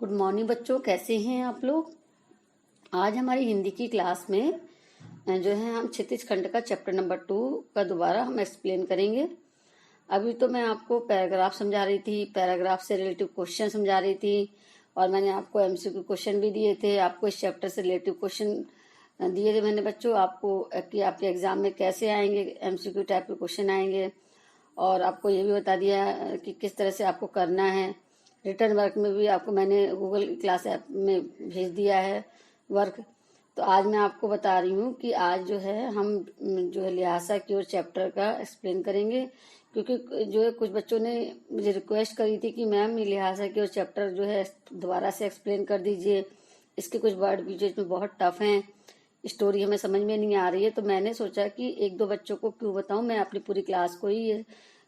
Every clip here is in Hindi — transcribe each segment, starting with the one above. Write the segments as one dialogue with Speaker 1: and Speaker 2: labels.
Speaker 1: गुड मॉर्निंग बच्चों, कैसे हैं आप लोग। आज हमारी हिंदी की क्लास में जो है हम क्षितिज खंड का चैप्टर नंबर 2 का दोबारा हम एक्सप्लेन करेंगे। अभी तो मैं आपको पैराग्राफ समझा रही थी, पैराग्राफ से रिलेटिव क्वेश्चन समझा रही थी और मैंने आपको एमसीक्यू क्वेश्चन भी दिए थे। आपको इस चैप्टर से रिलेटिव क्वेश्चन दिए थे मैंने बच्चों आपको कि आपके एग्जाम में कैसे आएंगे, एमसीक्यू टाइप के क्वेश्चन आएंगे। और आपको ये भी बता दिया कि किस तरह से आपको करना है। रिटर्न वर्क में भी आपको मैंने गूगल क्लास ऐप में भेज दिया है वर्क। तो आज मैं आपको बता रही हूँ कि आज जो है हम जो है लिहाजा की ओर चैप्टर का एक्सप्लेन करेंगे, क्योंकि जो है कुछ बच्चों ने मुझे रिक्वेस्ट करी थी कि मैम ये लिहाजा की ओर चैप्टर जो है दोबारा से एक्सप्लेन कर दीजिए, इसके कुछ वर्ड बीच में बहुत टफ हैं, स्टोरी हमें समझ में नहीं आ रही है। तो मैंने सोचा कि एक दो बच्चों को क्यों बताऊं, मैं अपनी पूरी क्लास को ही ये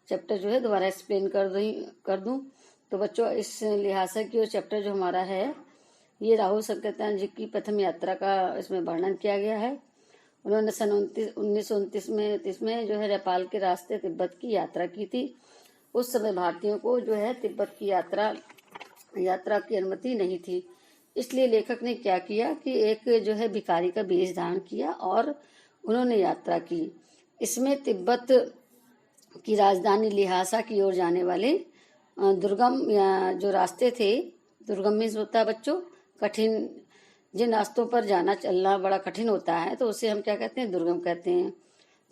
Speaker 1: चैप्टर जो है दोबारा एक्सप्लेन कर दूं। तो बच्चों इस लिहाजा की ओर चैप्टर जो हमारा है ये राहुल संकीर्तन जी की प्रथम यात्रा का इसमें वर्णन किया गया है। उन्होंने सन 1929 में जो है नेपाल के रास्ते तिब्बत की यात्रा की थी। उस समय भारतीयों को जो है तिब्बत की यात्रा की अनुमति नहीं थी। इसलिए लेखक ने क्या किया कि एक जो है भिखारी का वेश धारण किया और उन्होंने यात्रा की। इसमें तिब्बत की राजधानी लिहासा की ओर जाने वाले दुर्गम या जो रास्ते थे, दुर्गम मीन्स होता है बच्चों कठिन, जिन रास्तों पर जाना चलना बड़ा कठिन होता है तो उसे हम क्या कहते हैं, दुर्गम कहते हैं।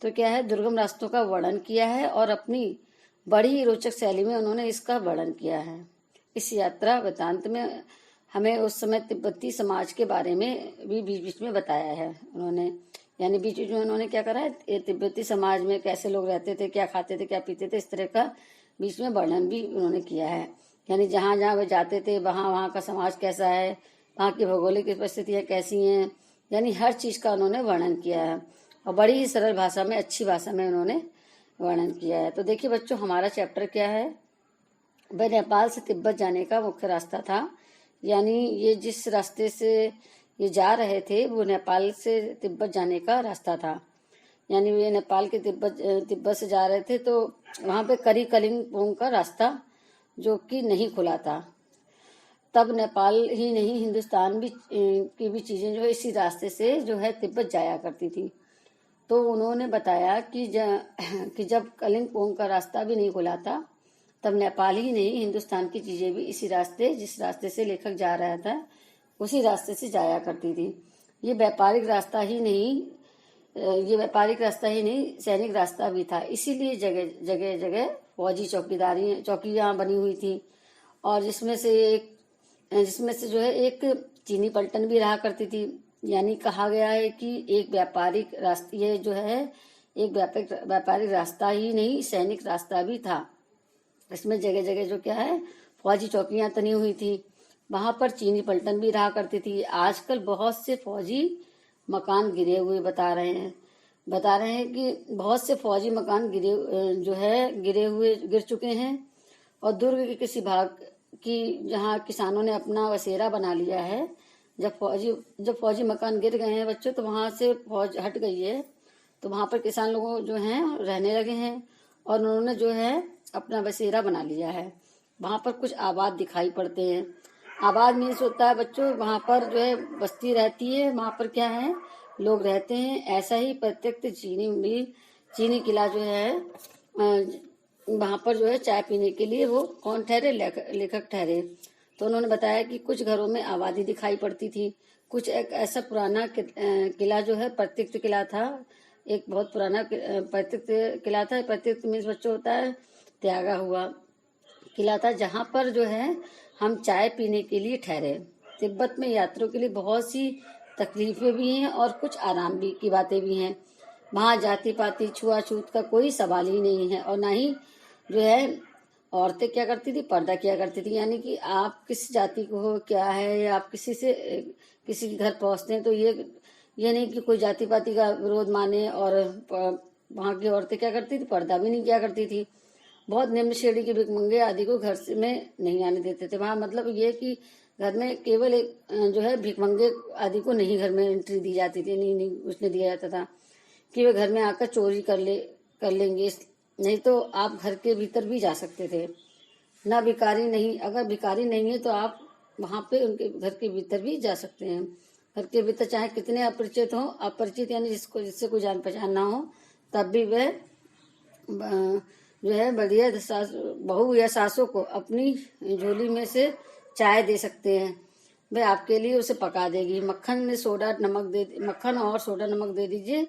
Speaker 1: तो क्या है, दुर्गम रास्तों का वर्णन किया है और अपनी बड़ी ही रोचक शैली में उन्होंने इसका वर्णन किया है। इस यात्रा वृतांत में हमें उस समय तिब्बती समाज के बारे में भी बीच बीच में बताया है उन्होंने, यानी बीच बीच में उन्होंने क्या करा है, तिब्बती समाज में कैसे लोग रहते थे, क्या खाते थे, क्या पीते थे, इस तरह का बीच में वर्णन भी उन्होंने किया है। यानी जहाँ जहाँ वे जाते थे वहाँ का समाज कैसा है, वहाँ की भौगोलिक परिस्थितियाँ कैसी हैं, यानी हर चीज का उन्होंने वर्णन किया है और बड़ी ही सरल भाषा में, अच्छी भाषा में उन्होंने वर्णन किया है। तो देखिए बच्चों, हमारा चैप्टर क्या है, वह नेपाल से तिब्बत जाने का मुख्य रास्ता था। यानी ये जिस रास्ते से ये जा रहे थे वो नेपाल से तिब्बत जाने का रास्ता था। यानी वे नेपाल के तिब्बत से जा रहे थे तो वहां पे करी कलिंगपोंग का रास्ता जो कि नहीं खुला था। तब नेपाल ही नहीं, हिंदुस्तान भी की भी चीजें जो है इसी रास्ते से जो है तिब्बत जाया करती थी। तो उन्होंने बताया कि जब कलिंगपोंग का रास्ता भी नहीं खुला था तब नेपाल ही नहीं, हिंदुस्तान की चीजें भी इसी रास्ते, जिस रास्ते से लेखक जा रहा था उसी रास्ते से जाया करती थी। ये व्यापारिक रास्ता ही नहीं, सैनिक रास्ता भी था। इसीलिए जगह जगह फौजी चौकियां बनी हुई थी और जिसमें से जो है एक चीनी पलटन भी रहा करती थी। यानी कहा गया है कि एक व्यापारिक रास्ता, ये जो है एक व्यापारिक रास्ता ही नहीं, सैनिक रास्ता भी था। इसमें जगह जगह जो क्या है, फौजी चौकियां तनी हुई थी, वहां पर चीनी पलटन भी रहा करती थी। आजकल बहुत से फौजी मकान गिरे हुए बता रहे हैं कि बहुत से फौजी मकान गिर चुके हैं और दुर्ग के किसी भाग की जहाँ किसानों ने अपना बसेरा बना लिया है। जब फौजी मकान गिर गए हैं बच्चों तो वहां से फौज हट गई है, तो वहां पर किसान लोग जो हैं रहने लगे हैं और उन्होंने जो है अपना बसेरा बना लिया है। वहां पर कुछ आबाद दिखाई पड़ते हैं। आबाद मीन्स होता है बच्चों वहां पर जो है बस्ती रहती है, वहां पर क्या है, लोग रहते हैं। ऐसा ही प्रत्येक चीनी किला जो है वहां पर जो है चाय पीने के लिए वो कौन ठहरे, लेखक ठहरे। तो उन्होंने बताया कि कुछ घरों में आबादी दिखाई पड़ती थी। कुछ एक ऐसा पुराना किला जो है प्रत्येक किला था, एक बहुत पुराना प्रत्येक किला था। प्रत्येक मीन्स बच्चों होता है त्यागा हुआ किला था, जहां पर जो है हम चाय पीने के लिए ठहरे। तिब्बत में यात्रियों के लिए बहुत सी तकलीफें भी हैं और कुछ आराम भी की बातें भी हैं। वहां जाति पाति छुआछूत का कोई सवाल ही नहीं है और ना ही जो है औरतें क्या करती थी, पर्दा किया करती थी। यानी कि आप किस जाति को हो, क्या है, या आप किसी के घर पहुंचते हैं तो ये नहीं कि कोई जाति पाति का विरोध माने। और वहां की औरतें क्या करती थी, पर्दा भी नहीं किया करती थी। बहुत निम्न श्रेणी के भिखमंगे आदि को घर से में नहीं आने देते थे। वहां मतलब ये कि घर में केवल एक जो है भिखमंगे आदि को नहीं घर में एंट्री दी जाती थी, नहीं उसने दिया जाता था कि वे घर में आकर चोरी कर लेंगे, नहीं तो आप घर के भीतर भी जा सकते थे। ना भिखारी नहीं, अगर भिखारी नहीं है तो आप वहां पे उनके घर के भीतर भी जा सकते हैं। घर के भीतर चाहे कितने अपरिचित हो, अपरिचित यानी जिससे कोई जान पहचान ना हो, तब भी वह जो है बढ़िया बहू या सासों को अपनी झोली में से चाय दे सकते हैं। वह आपके लिए उसे पका देगी। मक्खन और सोडा नमक दे दीजिए,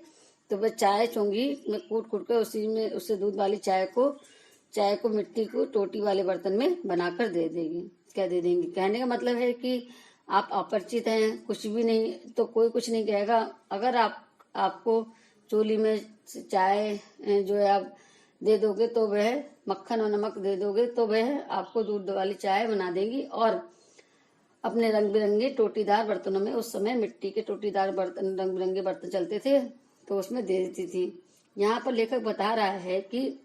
Speaker 1: तो वह चाय चोंगी में कूट कर उसी में उससे दूध वाली चाय को मिट्टी को टोटी वाले बर्तन में बनाकर दे देंगी। कहने का मतलब है कि आप अपरिचित हैं, कुछ भी नहीं तो कोई कुछ नहीं कहेगा। अगर आपको चोली में चाय जो है आप दे दोगे, तो वह मक्खन और नमक दे दोगे, तो वह आपको दूध वाली चाय बना देंगी और अपने रंग बिरंगे टोटीदार बर्तनों में, उस समय मिट्टी के टोटीदार बर्तन, रंग बिरंगे बर्तन चलते थे, तो उसमें दे देती थी। यहाँ पर लेखक बता रहा है कि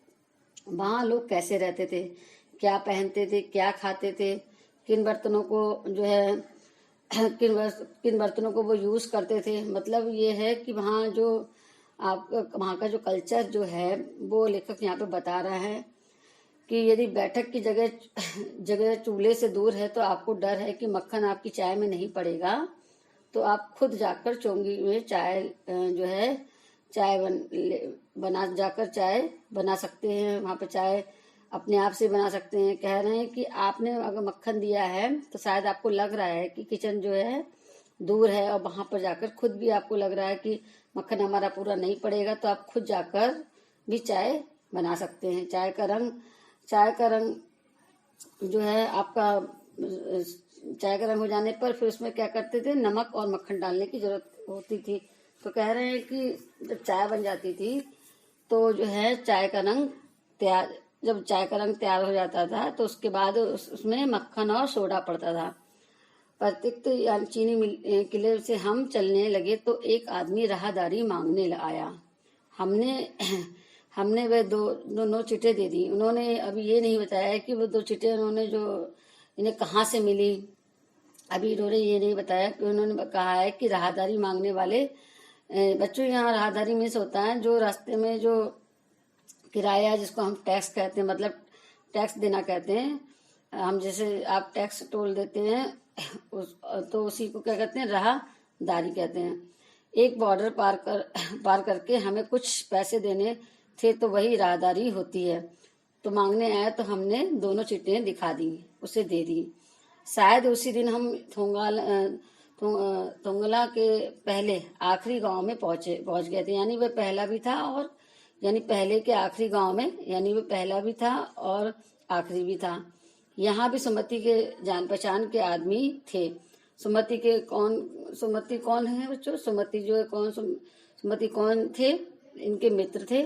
Speaker 1: वहां लोग कैसे रहते थे, क्या पहनते थे, क्या खाते थे, किन बर्तनों को जो है किन बर्तनों को वो यूज करते थे। मतलब ये है कि वहाँ का जो कल्चर जो है वो लेखक यहाँ पे बता रहा है कि यदि बैठक की जगह चूल्हे से दूर है तो आपको डर है कि मक्खन आपकी चाय में नहीं पड़ेगा, तो आप खुद जाकर चौंगी में चाय बना सकते हैं। वहां पे चाय अपने आप से बना सकते हैं। कह रहे हैं कि आपने अगर मक्खन दिया है तो शायद आपको लग रहा है कि किचन जो है दूर है, और वहां पर जाकर खुद भी आपको लग रहा है कि मक्खन हमारा पूरा नहीं पड़ेगा, तो आप खुद जाकर भी चाय बना सकते हैं। चाय का रंग जो है आपका चाय का रंग हो जाने पर फिर उसमें क्या करते थे, नमक और मक्खन डालने की जरूरत होती थी। तो कह रहे हैं कि जब चाय बन जाती थी तो जो है जब चाय का रंग तैयार हो जाता था तो उसके बाद उसमें मक्खन और सोडा पड़ता था। प्रत्येक यानी चीनी किले से हम चलने लगे तो एक आदमी राहदारी मांगने आया। हमने वे दोनों चिट्ठे दे दी। उन्होंने अभी ये नहीं बताया कि वो 2 चिट्ठे इन्हें कहाँ से मिली। अभी इन्होंने ये नहीं बताया कि उन्होंने कहा है कि राहदारी मांगने वाले बच्चों, यहाँ राहदारी मीन्स होता है जो रास्ते में जो किराया, जिसको हम टैक्स कहते हैं, मतलब टैक्स देना कहते हैं। हम जैसे आप टैक्स टोल देते हैं तो उसी को क्या कहते हैं, राहदारी कहते हैं। एक बॉर्डर पार करके हमें कुछ पैसे देने थे, तो वही राहदारी होती है। तो मांगने आया तो हमने दोनों चिट्ठियां दिखा दी, उसे दे दी। शायद उसी दिन हम थोंगला के पहले आखिरी गांव में पहुंच गए थे। यानी वह पहला भी था और यानी पहले के आखिरी गांव में, यानी वह पहला भी था और आखिरी भी था। यहाँ भी सुमति के जान पहचान के आदमी थे। सुमति कौन है बच्चों? सुमति कौन थे? इनके मित्र थे।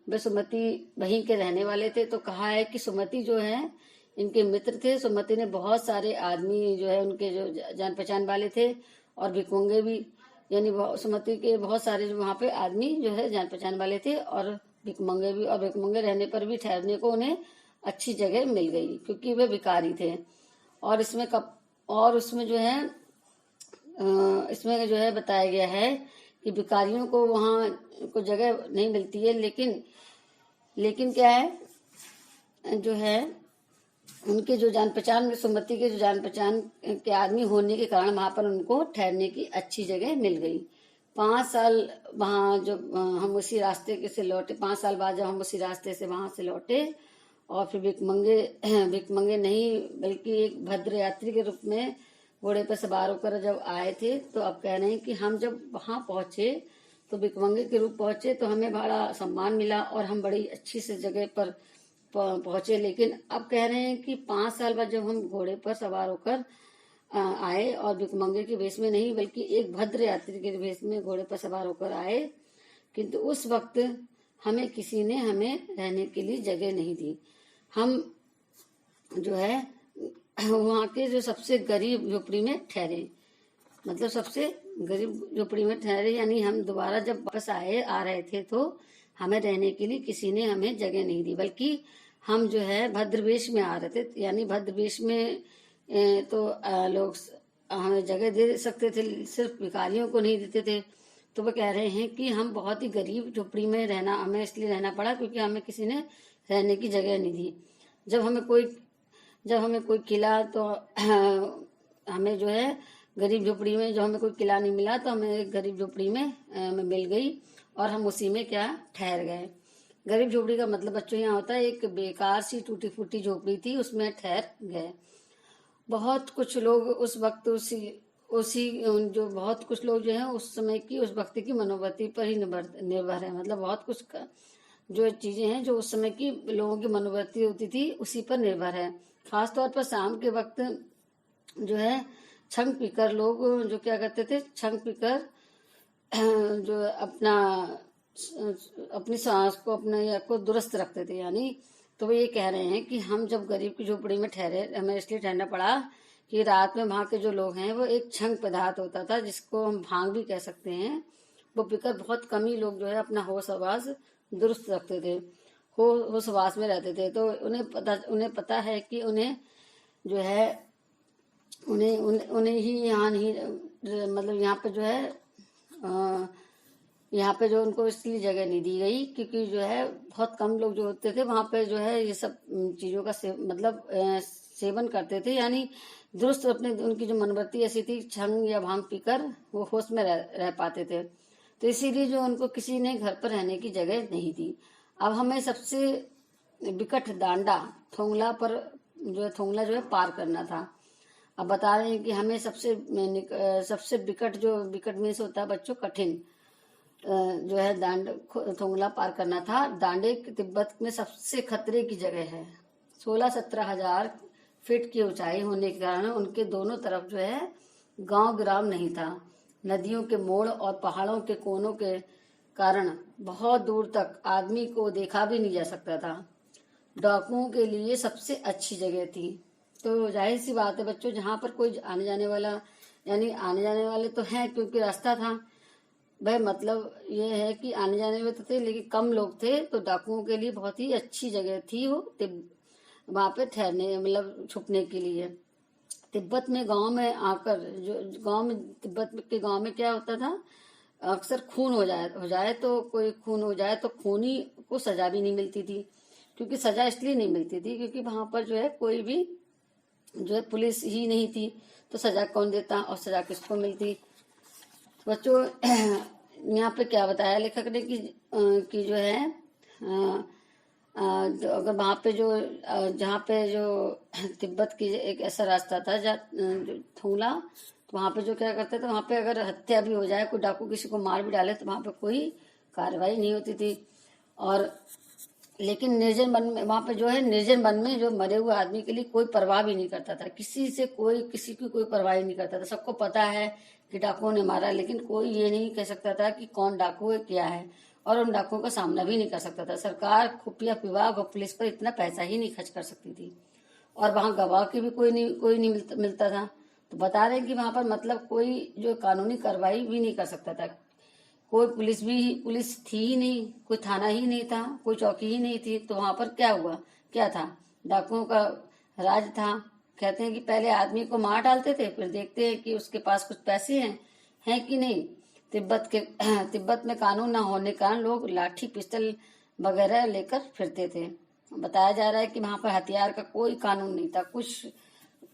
Speaker 1: वे सुमति वहीं के रहने वाले थे। तो कहा है कि सुमति जो है इनके मित्र थे। सुमति ने बहुत सारे आदमी जो है उनके जो जान पहचान वाले थे और भिकमंगे भी, यानी सुमति के बहुत सारे जो वहां पे आदमी जो है जान पहचान वाले थे और भिकमंगे भी। और भिकमंगे रहने पर भी ठहरने को उन्हें अच्छी जगह मिल गई क्योंकि वे भिखारी थे। और उसमें जो है बताया गया है कि भिखारियों को वहां को जगह नहीं मिलती है, लेकिन क्या है जो है उनके जो जान पहचान, सुमति के जो जान पहचान के आदमी होने के कारण वहां पर उनको ठहरने की अच्छी जगह मिल गई। 5 साल वहां जब हम उसी रास्ते से लौटे, 5 साल बाद जब हम उसी रास्ते से वहां से लौटे और फिर भिकमंगे नहीं बल्कि एक भद्र यात्री के रूप में घोड़े पर सवार होकर जब आए थे, तो अब कह रहे हैं कि हम जब वहां पहुंचे तो भिकमंगे के रूप पहुंचे तो हमें बड़ा सम्मान मिला और हम बड़ी अच्छी से जगह पर पहुंचे। लेकिन अब कह रहे हैं कि 5 साल बाद जब हम घोड़े पर सवार होकर आए और भिकमंगे के वेश में नहीं बल्कि एक भद्र यात्री के वेश में घोड़े पर सवार होकर आए, किंतु उस वक्त किसी ने हमें रहने के लिए जगह नहीं दी। हम जो है वहां के जो सबसे गरीब झोपड़ी में ठहरे, मतलब सबसे गरीब झोपड़ी में ठहरे। यानी हम दोबारा जब वापस आ रहे थे तो हमें रहने के लिए किसी ने हमें जगह नहीं दी, बल्कि हम जो है भद्रवेश में आ रहे थे। यानी भद्रवेश में तो लोग हमें जगह दे सकते थे, सिर्फ भिखारियों को नहीं देते थे। तो वो कह रहे हैं कि हम बहुत ही गरीब झोपड़ी में हमें इसलिए रहना पड़ा क्योंकि हमें किसी ने रहने की जगह नहीं दी। जब हमें कोई खिला तो हमें जो है गरीब झोपड़ी में, जो हमें कोई किला नहीं मिला तो हमें एक गरीब झोपड़ी में मिल गई और हम उसी में क्या ठहर गए। गरीब झोपड़ी का मतलब बच्चों यहाँ होता है एक बेकार सी टूटी फूटी झोपड़ी थी, उसमें ठहर गए। बहुत कुछ लोग उस वक्त उसी उसी जो बहुत कुछ लोग जो है उस समय की उस वक्त की मनोवृत्ति पर ही निर्भर है। मतलब बहुत कुछ जो चीजें हैं जो उस समय की लोगों की मनोवृत्ति होती थी उसी पर निर्भर है। खासतौर पर शाम के वक्त जो है छंग पीकर लोग जो क्या करते थे, छंग पीकर जो अपनी सांस को अपने को दुरुस्त रखते थे। यानी तो वो ये कह रहे हैं कि हम जब गरीब की झोपड़ी में ठहरे, हमें इसलिए ठहरना पड़ा कि रात में वहां के जो लोग हैं वो एक छंग पदार्थ होता था जिसको हम भांग भी कह सकते हैं, वो पीकर बहुत कम ही लोग जो है अपना होश आवास दुरुस्त रखते थे, होश आवास में रहते थे। तो उन्हें पता है कि उन्हें जो है उन्हें ही यहाँ नहीं, मतलब यहाँ पे जो है यहाँ पे जो उनको इसलिए जगह नहीं दी गई क्योंकि जो है बहुत कम लोग जो होते थे वहां पे जो है ये सब चीजों का सेवन करते थे। यानी दुरुस्त अपने उनकी जो मनोवृत्ति ऐसी थी, छंग या भांग पीकर वो होश में रह पाते थे। तो इसीलिए जो उनको किसी ने घर पर रहने की जगह नहीं दी। अब हमें सबसे विकट डांडा थोंगला पर जो है थोंगला जो है पार करना था। अब बता रहे हैं कि हमें सबसे विकट मीन्स होता है बच्चों कठिन, जो है थोंगला पार करना था। दांडे तिब्बत में सबसे खतरे की जगह है। 16-17 हजार फीट की ऊंचाई होने के कारण उनके दोनों तरफ जो है गांव ग्राम नहीं था। नदियों के मोड़ और पहाड़ों के कोनों के कारण बहुत दूर तक आदमी को देखा भी नहीं जा सकता था। डाकुओं के लिए सबसे अच्छी जगह थी। तो जाहिर सी बात है बच्चों, जहां पर कोई आने जाने वाला, यानी आने जाने वाले तो हैं क्योंकि रास्ता था भाई, मतलब ये है कि आने जाने में तो थे लेकिन कम लोग थे, तो डाकुओं के लिए बहुत ही अच्छी जगह थी वो वहां पे ठहरने, मतलब छुपने के लिए। तिब्बत में गांव में आकर तिब्बत के गांव में क्या होता था, अक्सर खून हो जाए तो कोई खून हो जाए तो खूनी को सजा भी नहीं मिलती थी। क्योंकि सजा इसलिए नहीं मिलती थी क्योंकि वहां पर जो है कोई भी जो है पुलिस ही नहीं थी, तो सजा कौन देता और सजा किसको मिलती। बच्चों यहाँ पे क्या बताया लेखक ने कि जो है तो अगर वहां पे जहाँ पे जो तिब्बत की एक ऐसा रास्ता था जहाँ थोंगला, तो वहां पे जो क्या करते थे, वहां पे अगर हत्या भी हो जाए, कोई डाकू किसी को मार भी डाले तो वहां पे कोई कार्रवाई नहीं होती थी। और लेकिन निर्जन वन में, वहां पे जो है निर्जन वन में जो मरे हुए आदमी के लिए कोई परवाह भी नहीं करता था, किसी की कोई परवाह नहीं करता था। सबको पता है कि डाकुओं ने मारा, लेकिन कोई ये नहीं कह सकता था कि कौन डाकू है क्या है, और उन डाकुओं का सामना भी नहीं कर सकता था। सरकार, खुफिया विभाग और पुलिस पर इतना पैसा ही नहीं खर्च कर सकती थी, और वहां गवाह की भी कोई नहीं मिलता था। तो बता रहे हैं कि वहां पर मतलब कोई जो कानूनी कार्रवाई भी नहीं कर सकता था। कोई पुलिस थी ही नहीं, कोई थाना ही नहीं था, कोई चौकी ही नहीं थी। तो वहां पर क्या था, डाकुओं का राज था। कहते हैं कि पहले आदमी को मार डालते थे, फिर देखते हैं कि उसके पास कुछ पैसे हैं कि नहीं। तिब्बत में कानून न होने के कारण लोग लाठी पिस्टल वगैरह लेकर फिरते थे। बताया जा रहा है कि वहां पर हथियार का कोई कानून नहीं था।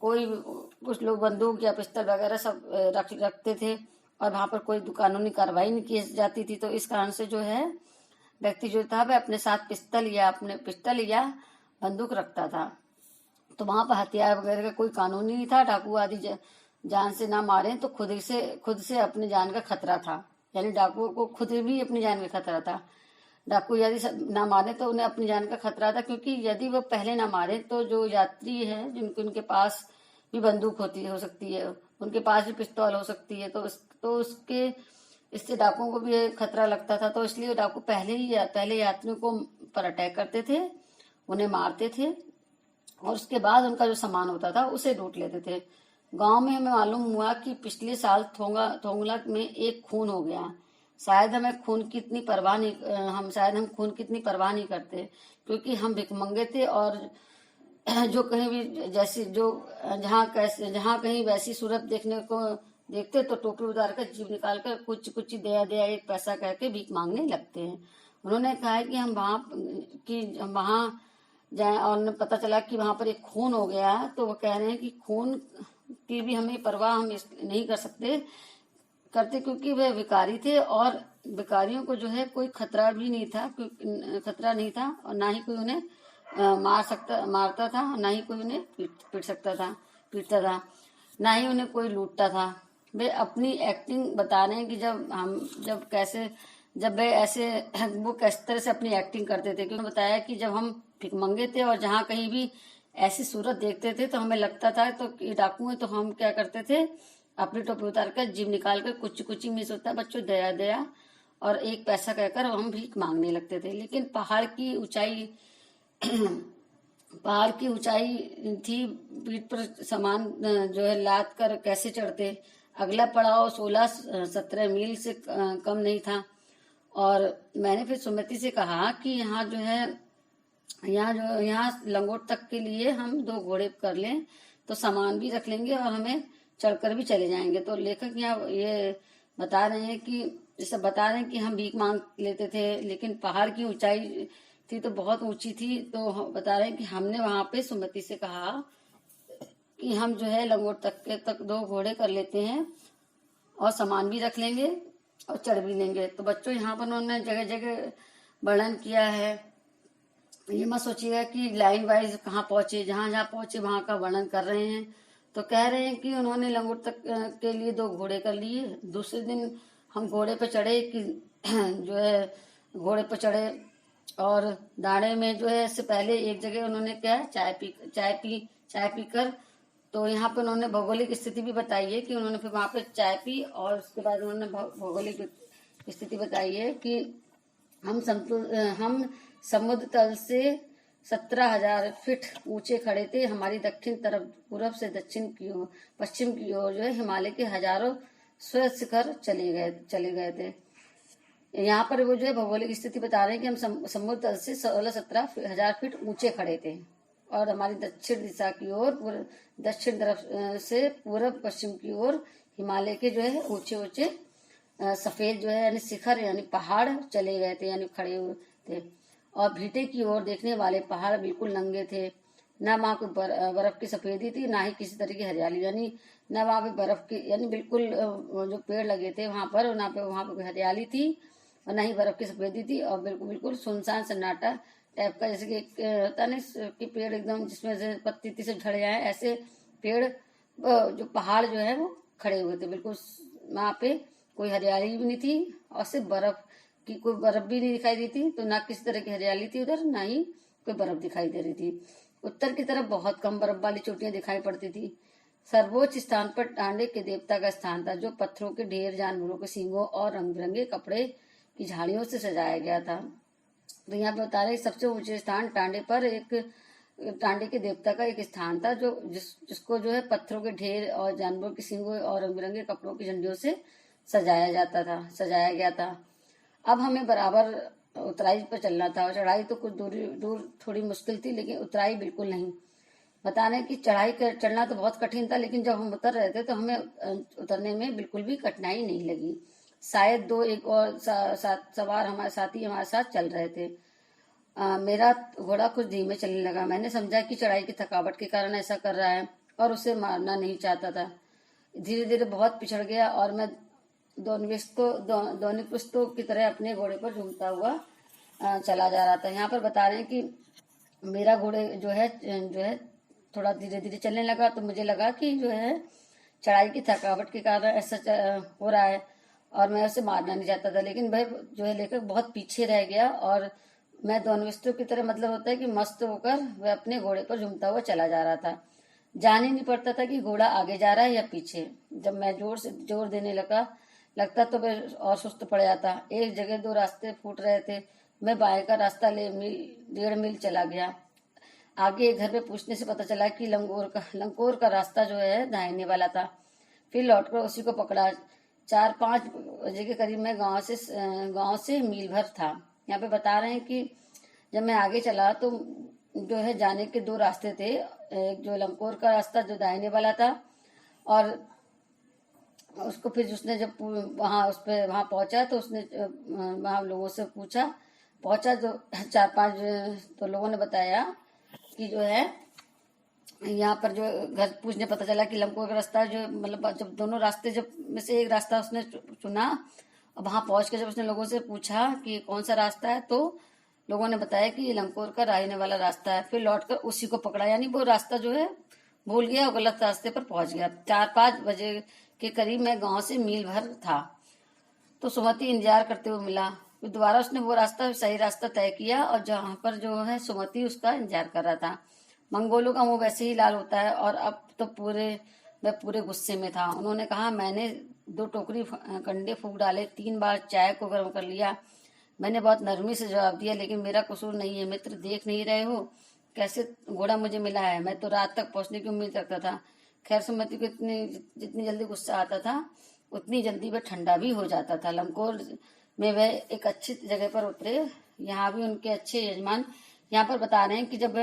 Speaker 1: कुछ लोग बंदूक या पिस्टल वगैरह सब रखते थे, और वहां पर कोई कानूनी कार्रवाई नहीं की जाती थी। तो इस कारण से जो है व्यक्ति जो था वह अपने साथ पिस्टल या बंदूक रखता था। तो वहां पर हथियार वगैरह का कोई कानून ही नहीं था। डाकू आदि जान से ना मारे तो खुद से अपनी जान का खतरा था। यानी डाकुओं को खुद भी अपनी जान का खतरा था। डाकू यदि ना मारे तो उन्हें अपनी जान का खतरा था, क्योंकि यदि वो पहले ना मारे तो जो यात्री है जिनके उनके पास भी बंदूक हो सकती है, उनके पास भी पिस्तौल हो सकती है, तो इससे डाकुओं को भी खतरा लगता था। तो इसलिए डाकू पहले यात्रियों को पर अटैक करते थे, उन्हें मारते थे, और उसके बाद उनका जो सामान होता था उसे लूट लेते थे। गांव में हमें मालूम हुआ कि पिछले साल थोंगला में एक खून हो गया। शायद हम खून की इतनी परवाह नहीं करते, क्योंकि हम भिखमंगे थे, और जो कहीं भी जहाँ कहीं वैसी सूरत देखते तो टोपी उतार कर जीभ निकाल कर कुछ दया एक पैसा कह के भीख मांगने लगते हैं। उन्होंने कहा है कि हम वहां जाए, और पता चला कि वहां पर एक खून हो गया है। तो वो कह रहे हैं कि खून की भी हमें परवाह हम नहीं कर सकते करते, क्योंकि वह भिखारी थे और भिखारियों को जो है कोई खतरा भी नहीं था, खतरा नहीं था, और ना ही कोई उन्हें मारता था, ना ही कोई उन्हें पीटता था, ना ही उन्हें कोई लूटता था। वे अपनी एक्टिंग बता रहे हैं कि जब वे ऐसे वो किस तरह से अपनी एक्टिंग करते थे। क्योंकि बताया कि जब हम भिखमंगे थे और जहाँ कहीं भी ऐसी सूरत देखते थे तो हमें लगता था तो ये डाकू है, तो हम क्या करते थे, अपनी टोपी उतार कर जीभ निकाल कर कुछ कुछ मिस होता बच्चों दया दया और एक पैसा कहकर हम भीख मांगने लगते थे। लेकिन पहाड़ की ऊंचाई थी, पीठ पर सामान जो है लाद कर कैसे चढ़ते। अगला पड़ाव 16-17 मील से कम नहीं था। और मैंने फिर सुमति से कहा कि यहाँ लंगोट तक के लिए हम 2 घोड़े कर लें तो सामान भी रख लेंगे और हमें चढ़कर भी चले जाएंगे। तो लेखक यहाँ ये बता रहे हैं कि हम भीख मांग लेते थे, लेकिन पहाड़ की ऊंचाई थी तो बहुत ऊंची थी। तो बता रहे हैं कि हमने वहां पे सुमति से कहा कि हम जो है लंगोट तक 2 घोड़े कर लेते हैं और सामान भी रख लेंगे और चढ़ भी लेंगे। तो बच्चों यहाँ पर उन्होंने जगह जगह वर्णन किया है। ये मत सोचिएगा कि लाइन वाइज कहाँ पहुंचे, जहां जहां पहुंचे वहां का वर्णन कर रहे हैं। तो कह रहे हैं कि उन्होंने लंगोट तक के लिए 2 घोड़े कर लिए। दूसरे दिन हम घोड़े पर चढ़े कि जो है घोड़े पर चढ़े और दाढ़े में जो है इससे पहले एक जगह उन्होंने क्या चाय पीकर, तो यहाँ पे उन्होंने भौगोलिक स्थिति भी बताई है कि उन्होंने फिर वहां पे चाय पी और उसके बाद उन्होंने भौगोलिक स्थिति बताई है कि हम समुद्र तल से 17,000 फीट ऊंचे खड़े थे। हमारी दक्षिण तरफ पूर्व से पश्चिम की ओर जो है हिमालय के हजारों श्वेत शिखर चले गए थे। यहाँ पर वो जो है भौगोलिक स्थिति बता रहे हैं कि हम समुद्र तल से 16-17,000 फीट ऊंचे खड़े थे और हमारी दक्षिण दिशा की ओर दक्षिण तरफ से पूर्व पश्चिम की ओर हिमालय के जो है ऊंचे ऊंचे सफेद जो है यानी शिखर यानी पहाड़ चले गए थे, यानी खड़े हुए थे। और भीटे की ओर देखने वाले पहाड़ बिल्कुल नंगे थे। न वहां कोई बर्फ की सफेदी थी, ना ही किसी तरह की हरियाली, यानी न वहां पे बर्फ की यानी बिल्कुल जो पेड़ लगे थे वहां पर कोई हरियाली थी और न ही बर्फ की सफेदी थी। और बिल्कुल सुनसान सन्नाटा टाइप का, जैसे कि होता नहीं कि पेड़ एकदम जिसमें से पत्ती से झड़ जाए, ऐसे पेड़ जो पहाड़ जो है वो खड़े हुए थे बिल्कुल। वहां पे कोई हरियाली भी नहीं थी और सिर्फ कोई बर्फ भी नहीं दिखाई दी थी। तो ना किसी तरह की हरियाली थी उधर, ना ही कोई बर्फ दिखाई दे रही थी। उत्तर की तरफ बहुत कम बर्फ वाली चोटियां दिखाई पड़ती थी। सर्वोच्च स्थान पर टांडे के देवता का स्थान था, जो पत्थरों के ढेर, जानवरों के सींगों और रंग बिरंगे कपड़े की झाड़ियों से सजाया गया था। तो यहाँ पे बता रहे सबसे ऊंचे स्थान टांडे के देवता का एक स्थान था, जिसको जो है पत्थरों के ढेर और जानवरों के सींगों और रंग बिरंगे कपड़ों की झंडियों से सजाया गया था। अब हमें बराबर उतराई पर चलना था और चढ़ाई तो कुछ दूर थोड़ी मुश्किल थी, लेकिन उतराई बिल्कुल नहीं। बता रहे कि चढ़ना तो बहुत कठिन था, लेकिन जब हम उतर रहे थे तो हमें उतरने में बिल्कुल भी कठिनाई नहीं लगी। शायद एक और सवार हमारे साथ चल रहे थे। मेरा घोड़ा कुछ धीमे चलने लगा। मैंने समझा कि चढ़ाई की थकावट के कारण ऐसा कर रहा है और उसे मारना नहीं चाहता था। धीरे धीरे बहुत पिछड़ गया और मैं दोनिपुस्तों की तरह अपने घोड़े पर झूमता हुआ चला जा रहा था। यहाँ पर बता रहे हैं कि मेरा घोड़े जो है थोड़ा धीरे धीरे चलने लगा। तो मुझे लगा कि जो है चढ़ाई की थकावट के कारण ऐसा हो रहा है और मैं उसे मारना नहीं चाहता था। लेकिन वह जो है लेकर बहुत पीछे रह गया और मैं दोनों की तरह, मतलब होता है कि मस्त होकर वह अपने घोड़े पर झूमता हुआ चला जा रहा था। जान ही नहीं पड़ता था कि घोड़ा आगे जा रहा है या पीछे। जब मैं जोर देने लगता तो वह और सुस्त पड़ जाता। एक जगह 2 रास्ते फूट रहे थे। मैं बाएं का रास्ता ले 1.5 मील चला गया। आगे घर में पूछने से पता चला कि लंकोर का रास्ता जो है दाहिने वाला था। फिर लौटकर उसी को पकड़ा। 4-5 बजे के करीब मैं गांव से मील भर था। यहाँ पे बता रहे हैं कि जब मैं आगे चला तो जो है जाने के 2 रास्ते थे। एक जो लंकोर का रास्ता जो दाहिने वाला था, और उसको फिर उसने जब वहां पहुंचा तो उसने वहां लोगों से पहुंचा तो 4-5 तो लोगों ने बताया कि जो है यहाँ पर जो घर पूछने पता चला कि लंकोर का रास्ता जो मतलब जब दोनों रास्ते जब में से एक रास्ता उसने चुना। अब वहां पहुंच के जब उसने लोगों से पूछा कि कौन सा रास्ता है, तो लोगों ने बताया कि ये लंकोर का राहने वाला रास्ता है। फिर लौटकर उसी को पकड़ा, यानी वो रास्ता जो है भूल गया और गलत रास्ते पर पहुंच गया। 4-5 बजे के करीब मैं गांव से मील भर था, तो सुमति इंतजार करते हुए मिला। फिर दोबारा उसने वो रास्ता सही रास्ता तय किया और जहां पर जो है सुमति उसका इंतजार कर रहा था। मंगोलों का मुंह वैसे ही लाल होता है और अब तो मैं पूरे गुस्से में था। उन्होंने कहा, मैंने 2 टोकरी कंडे फूंक डाले, 3 बार चाय को गर्म कर लिया। मैंने बहुत नरमी से जवाब दिया, लेकिन मेरा कसूर नहीं है मित्र, देख नहीं रहे हो कैसे घोड़ा मुझे मिला है। मैं तो रात तक पहुंचने की उम्मीद रखता था। खैर सुमति को जितनी जल्दी गुस्सा आता था उतनी जल्दी वह ठंडा भी हो जाता था। लंकोर में वह एक अच्छी जगह पर उतरे। यहाँ भी उनके अच्छे यजमान यहाँ पर बता रहे हैं कि जब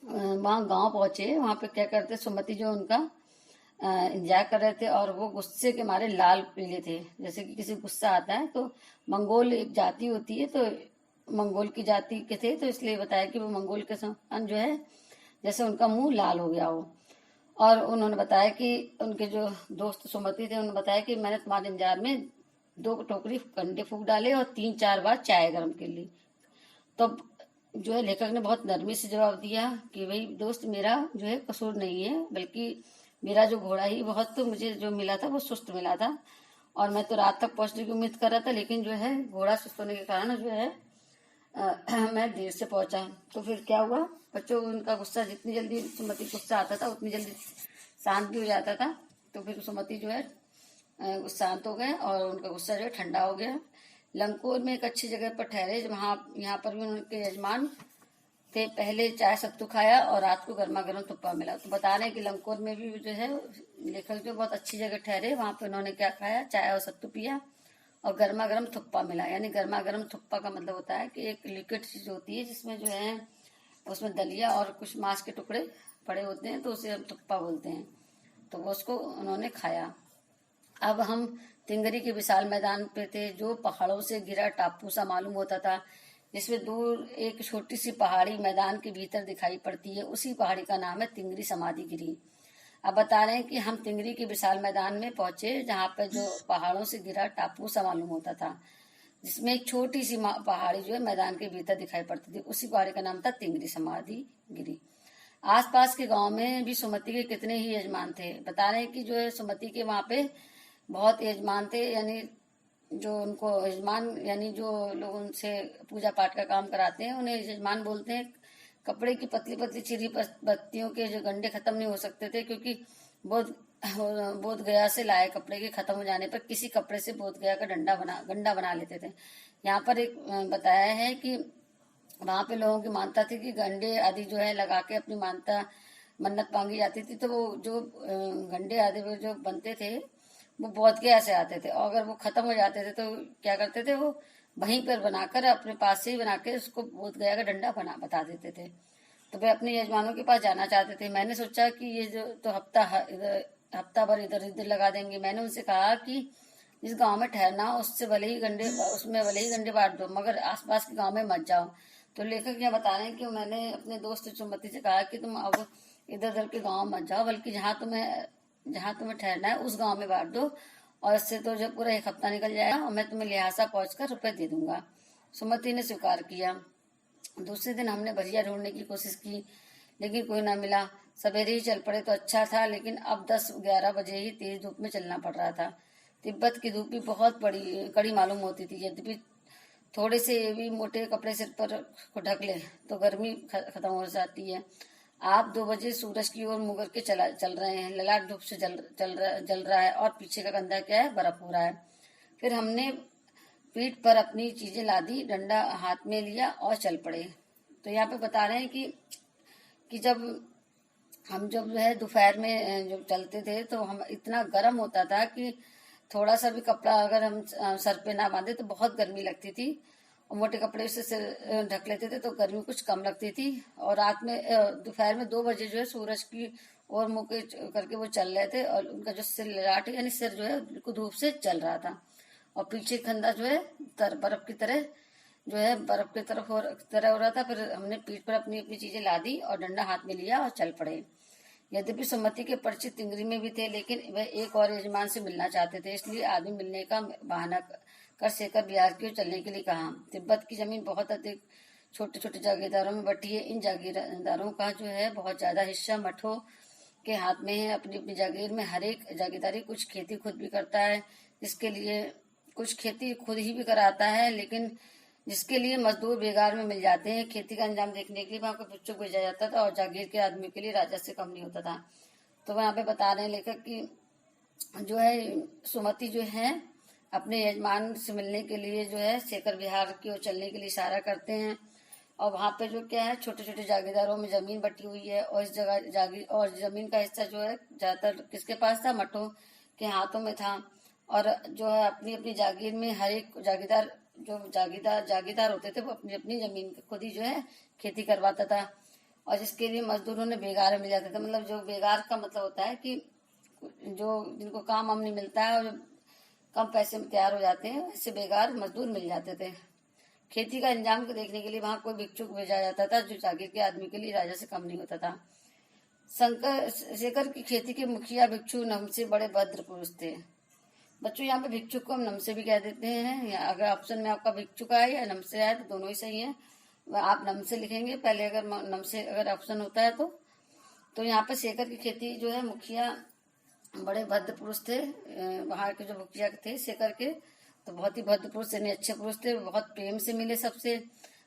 Speaker 1: वहाँ गांव पहुंचे, वहां पे क्या करते, सुमति जो उनका इंतजार कर रहे थे और वो गुस्से के मारे लाल पीले थे। जैसे कि किसी गुस्सा आता है, तो मंगोल एक जाति होती है, तो मंगोल की जाति के थे, तो इसलिए बताया कि वो मंगोल के समान जो है जैसे उनका मुंह लाल हो गया हो। और उन्होंने बताया कि उनके जो दोस्त सुमति थे, उन्होंने बताया कि मैंने तुम्हारे इंतजार में 2 टोकरी कंडे फूंक डाले और 3-4 बार चाय गर्म कर ली। तो जो है लेखक ने बहुत नरमी से जवाब दिया कि भाई दोस्त, मेरा जो है कसूर नहीं है, बल्कि मेरा जो घोड़ा ही बहुत, तो मुझे जो मिला था वो सुस्त मिला था और मैं तो रात तक पहुंचने की उम्मीद कर रहा था, लेकिन जो है घोड़ा सुस्त होने के कारण जो है मैं देर से पहुंचा। तो फिर क्या हुआ बच्चों, उनका गुस्सा जितनी जल्दी सुमति गुस्सा आता था उतनी जल्दी शांत भी हो जाता था। तो फिर सुमति जो है शांत हो गए और उनका गुस्सा जो है ठंडा हो गया। लंकोर में एक अच्छी जगह पर ठहरे, वहां यहाँ पर भी उनके यजमान थे। पहले चाय सत्तू खाया और रात को गर्मा गर्म तुप्पा मिला। तो बता रहे हैं कि लंकोर में भी जो है लेखक जो बहुत अच्छी जगह ठहरे, वहां पे उन्होंने क्या खाया, चाय और सत्तू पिया और गर्मा गर्म थुप्पा मिला। यानी गर्मा गर्म थुप्पा का मतलब होता है कि एक लिक्विड चीज होती है जिसमें जो है उसमें दलिया और कुछ मांस के टुकड़े पड़े होते हैं, तो उसे हम थुप्पा बोलते हैं। तो वो उसको उन्होंने खाया। अब हम तिंगरी के विशाल मैदान पे थे, जो पहाड़ों से घिरा टापू सा मालूम होता था, जिसमें दूर एक छोटी सी पहाड़ी मैदान के भीतर दिखाई पड़ती है। उसी पहाड़ी का नाम है तिंगरी समाधि गिरी। अब बता रहे हैं कि हम तिंगरी के विशाल मैदान में पहुंचे, जहाँ पे जो पहाड़ों से घिरा टापू सा मालूम होता था, जिसमें एक छोटी सी पहाड़ी जो है मैदान के भीतर दिखाई पड़ती थी। उसी पहाड़ी का नाम था तिंगरी समाधि गिरी। आसपास के गांव में भी सुमति के कितने ही यजमान थे। बता रहे हैं कि जो है सुमति के वहां पे बहुत यजमान थे, यानी जो उनको यजमान यानी जो लोग उनसे पूजा पाठ का काम कराते हैं उन्हें यजमान बोलते हैं। कपड़े की पतली पतली चिरी बत्तियों के जो गंडे खत्म नहीं हो सकते थे, क्योंकि बोध बोध गया से लाए कपड़े के खत्म हो जाने पर किसी कपड़े से बोध गया का गंडा बना लेते थे। यहाँ पर एक बताया है कि वहां पे लोगों की मानता थी कि गंडे आदि जो है लगा के अपनी मानता मन्नत मांगी जाती थी। तो वो जो गंडे आदि जो बनते थे वो बोध गया से आते थे, और अगर वो खत्म हो जाते थे तो क्या करते थे, वो वहीं पर बनाकर अपने पास से ही बना के उसको बोध गया का डंडा बता देते थे। तो वे अपने यजमानों के पास जाना चाहते थे। मैंने सोचा कि ये जो तो हफ्ता भर इधर इधर लगा देंगे। मैंने उनसे कहा कि जिस गांव में ठहरना हो उसमें भले ही गंडे बांट दो, मगर आसपास के गांव में मत जाओ। तो लेखक यहाँ बता रहे हैं कि मैंने अपने दोस्त सुमति से कहा कि तुम अब इधर उधर के गाँव मत जाओ, बल्कि जहाँ तुम्हें ठहरना है उस गांव में बांट दो, और इससे तो जब पूरा 1 हफ्ता निकल जाएगा और मैं तुम्हें लिहाजा पहुंचकर रुपए दे दूंगा। सुमति ने स्वीकार किया। दूसरे दिन हमने भजिया ढूंढने की कोशिश की, लेकिन कोई ना मिला। सवेरे ही चल पड़े तो अच्छा था, लेकिन अब 10-11 बजे ही तेज धूप में चलना पड़ रहा था। तिब्बत की धूप भी बहुत बड़ी कड़ी मालूम होती थी। यद्यपि थोड़े से भी मोटे कपड़े सिर पर को ढक ले तो गर्मी खत्म हो जाती है। आप 2 बजे सूरज की ओर मुड़ के चल रहे हैं। ललाट धूप से जल रहा है और पीछे का कंधा क्या है, बर्फ हो रहा है। फिर हमने पीठ पर अपनी चीजें लादी, डंडा हाथ में लिया और चल पड़े। तो यहाँ पे बता रहे हैं कि जब हम जो है दोपहर में जब चलते थे तो हम इतना गर्म होता था कि थोड़ा सा भी कपड़ा अगर हम सर पे ना बांधे तो बहुत गर्मी लगती थी, और मोटे कपड़े से सिर ढक लेते थे तो गर्मी कुछ कम लगती थी। और रात में दोपहर में 2 बजे जो है सूरज की ओर मुंह करके वो चल रहे थे, और उनका जो सिर ललाट यानी सिर जो है बिल्कुल धूप से जल रहा था, और पीछे कंधा जो है बर्फ की तरह जो है बर्फ की तरह हो रहा था। फिर हमने पीठ पर अपनी अपनी चीजें ला दी और डंडा हाथ में लिया और चल पड़े। यद्यपि सुमति के परिचित तिंगरी में भी थे, लेकिन वह एक और यजमान से मिलना चाहते थे, इसलिए आदमी मिलने का बहाना कर शेखर बिहार की ओर चलने के लिए कहा। तिब्बत की जमीन बहुत अधिक छोटे छोटे जागीरदारों में बटी है। इन जागीरदारों का जो है बहुत ज्यादा हिस्सा मठों के हाथ में है। अपनी अपनी जागीर में हर एक जागीरदारी कुछ खेती खुद भी करता है, इसके लिए कुछ खेती खुद ही भी कराता है, लेकिन जिसके लिए मजदूर बेगार में मिल जाते हैं। खेती का अंजाम देखने के लिए वहां को बच्चों को भेजा जाता था और जागीर के आदमी के लिए राजा से कम नहीं होता था। तो वहां पे बता रहे हैं लेखक कि जो है सुमति जो है अपने यजमान से मिलने के लिए जो है शेखर विहार की ओर चलने के लिए इशारा करते हैं। और वहां पे जो क्या है छोटे छोटे जागीरदारों में जमीन बटी हुई है और इस जगह जागीर और जमीन का हिस्सा जो है ज्यादातर किसके पास था, मठों के हाथों में था। और जो है अपनी अपनी जागीर में हर एक जागीरदार जो जागीरदार होते थे वो अपनी अपनी जमीन खुद ही जो है खेती करवाता था। और जिसके लिए मजदूरों ने बेगार मिल जाता था। मतलब जो बेगार का मतलब होता है कि जो जिनको काम वाम नहीं मिलता है और कम पैसे में तैयार हो जाते हैं, इससे बेगार मजदूर मिल जाते थे। खेती का अंजाम को देखने के लिए वहां कोई भिक्षुक भेजा जाता था जो जागीर के आदमी के लिए राजा से कम नहीं होता था। शेखर की खेती के मुखिया भिक्षु नमसे बड़े भद्र पुरुष थे। बच्चों यहाँ पे भिक्षुक को हम नमसे भी कह देते हैं, या अगर ऑप्शन में आपका भिक्षुक आए या नमसे आए तो दोनों ही सही है। आप नमसे लिखेंगे पहले, अगर नमसे अगर ऑप्शन होता है तो यहाँ पे शेखर की खेती जो है मुखिया बड़े भद्र पुरुष थे। वहां के जो मुखिया थे शेखर के, तो बहुत ही भद्र पुरुष यानी अच्छे पुरुष थे, बहुत प्रेम से मिले सबसे।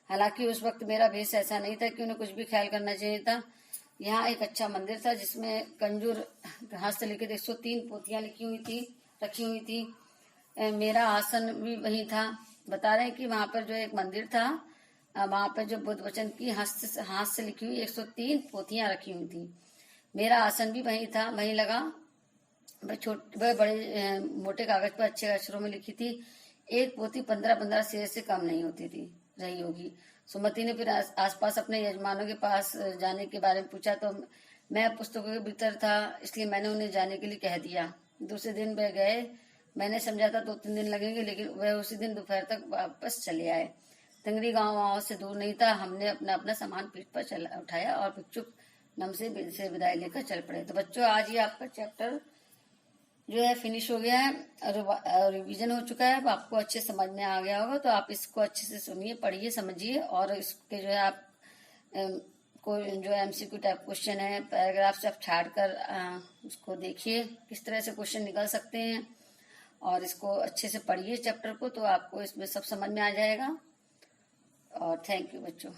Speaker 1: हालांकि उस वक्त मेरा भेष ऐसा नहीं था कि उन्हें कुछ भी ख्याल करना चाहिए था। यहाँ एक अच्छा मंदिर था जिसमें कंजूर हस्तलिखित 103 पोथियां रखी हुई थी। मेरा आसन भी वही था। बता रहे हैं कि वहां पर जो एक मंदिर था, वहां पर जो बुद्ध वचन की हाथ से लिखी हुई 103 पोथियां रखी हुई थी। मेरा आसन भी वही था, वही लगा। वह बड़े मोटे कागज पर अच्छे अक्षरों में लिखी थी। एक पोथी 15-15 शेर से कम नहीं होती थी रही होगी। सुमति ने फिर आसपास अपने यजमानों के पास जाने के बारे में पूछा, तो मैं पुस्तकों के भीतर था, इसलिए मैंने उन्हें जाने के लिए कह दिया। दूसरे दिन वह गए। मैंने समझा था 2-3 दिन लगेंगे, लेकिन वह उसी दिन दोपहर तक वापस चले आए। तिंगरी गांव से दूर नहीं था। हमने अपना अपना सामान पीठ पर उठाया और भिक्षुक नमसे से विदाई लेकर चल पड़े। तो बच्चों आज ये आपका चैप्टर जो है फिनिश हो गया है और रिवीजन हो चुका है। अब आपको अच्छे समझ में आ गया होगा, तो आप इसको अच्छे से सुनिए, पढ़िए, समझिए। और इसके जो है आप को जो एमसीक्यू टाइप क्वेश्चन है पैराग्राफ से आप छाड़ कर उसको देखिए किस तरह से क्वेश्चन निकल सकते हैं, और इसको अच्छे से पढ़िए चैप्टर को, तो आपको इसमें सब समझ में आ जाएगा। और थैंक यू बच्चों।